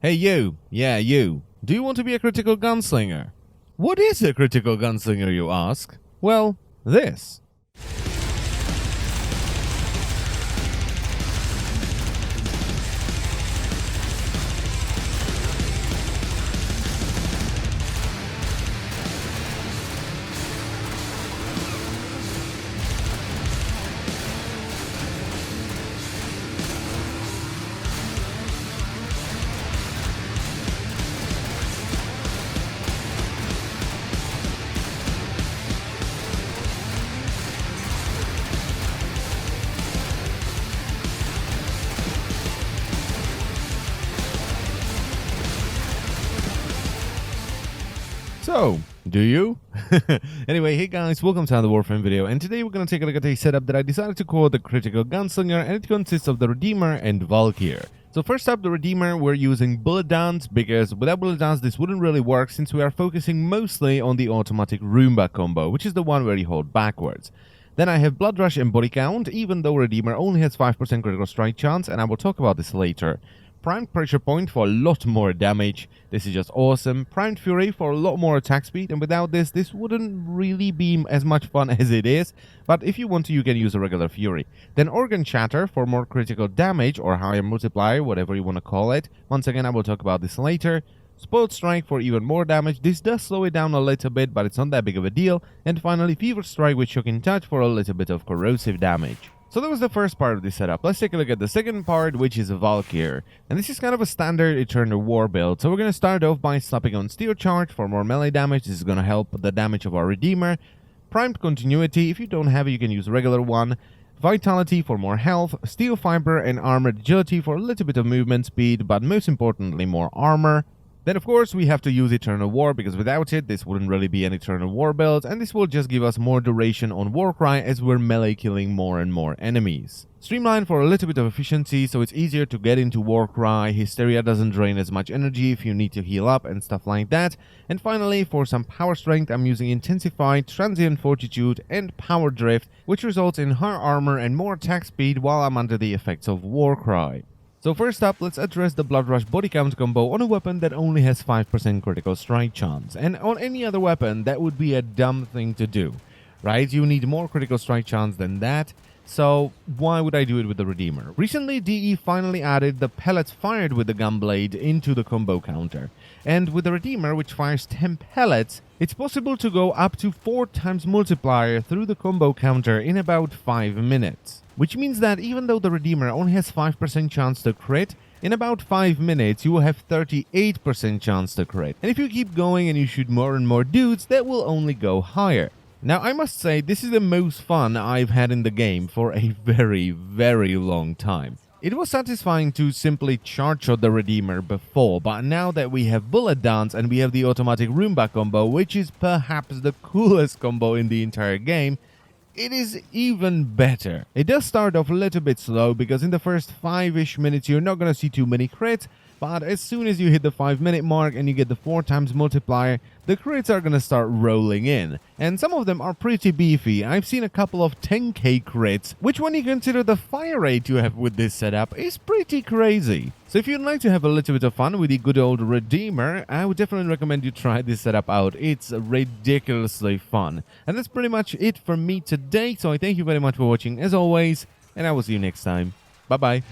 Hey you, yeah you, do you want to be a critical gunslinger? What is a critical gunslinger, you ask? Well, this. So, do you? Anyway, hey guys, welcome to another Warframe video, and today we're going to take a look at a setup that I decided to call the Critical Gunslinger, and it consists of the Redeemer and Valkyr. So first up, the Redeemer, we're using Bullet Dance, because without Bullet Dance this wouldn't really work since we are focusing mostly on the automatic Roomba combo, which is the one where you hold backwards. Then I have Blood Rush and Body Count, even though Redeemer only has 5% critical strike chance, and I will talk about this later. Primed Pressure Point for a lot more damage. This is just awesome. Primed Fury for a lot more attack speed, and without this, this wouldn't really be as much fun as it is, but if you want to, you can use a regular Fury. Then Organ Shatter for more critical damage, or higher multiplier, whatever you want to call it. Once again, I will talk about this later. Spoiled Strike for even more damage. This does slow it down a little bit, but it's not that big of a deal. And finally, Fever Strike with Shocking Touch for a little bit of corrosive damage. So that was the first part of the setup. Let's take a look at the second part, which is Valkyr. And this is kind of a standard Eternal War build. So we're going to start off by slapping on Steel Charge for more melee damage. This is going to help the damage of our Redeemer. Primed Continuity, if you don't have it, you can use a regular one. Vitality for more health. Steel Fiber and Armored Agility for a little bit of movement speed, but most importantly, more armor. Then of course we have to use Eternal War, because without it this wouldn't really be an Eternal War build, and this will just give us more duration on Warcry as we're melee killing more and more enemies. Streamline for a little bit of efficiency, so it's easier to get into Warcry. Hysteria doesn't drain as much energy if you need to heal up and stuff like that. And finally, for some power strength, I'm using Intensified, Transient Fortitude and Power Drift, which results in higher armor and more attack speed while I'm under the effects of Warcry. So first up, let's address the Blood Rush Body Count combo on a weapon that only has 5% critical strike chance. And on any other weapon, that would be a dumb thing to do, right? You need more critical strike chance than that. So why would I do it with the Redeemer? Recently, DE finally added the pellets fired with the Gunblade into the combo counter. And with the Redeemer, which fires 10 pellets, it's possible to go up to 4 times multiplier through the combo counter in about 5 minutes. Which means that even though the Redeemer only has 5% chance to crit, in about 5 minutes you will have 38% chance to crit. And if you keep going and you shoot more and more dudes, that will only go higher. Now I must say, this is the most fun I've had in the game for a very, very long time. It was satisfying to simply charge shot the Redeemer before, but now that we have Bullet Dance and we have the automatic Roomba combo, which is perhaps the coolest combo in the entire game, it is even better. It does start off a little bit slow, because in the first 5-ish minutes you're not going to see too many crits, but as soon as you hit the 5-minute mark and you get the 4 times multiplier, the crits are going to start rolling in. And some of them are pretty beefy. I've seen a couple of 10k crits, which when you consider the fire rate you have with this setup is pretty crazy. So if you'd like to have a little bit of fun with the good old Redeemer, I would definitely recommend you try this setup out. It's ridiculously fun. And that's pretty much it from me today, so I thank you very much for watching as always, and I will see you next time. Bye bye.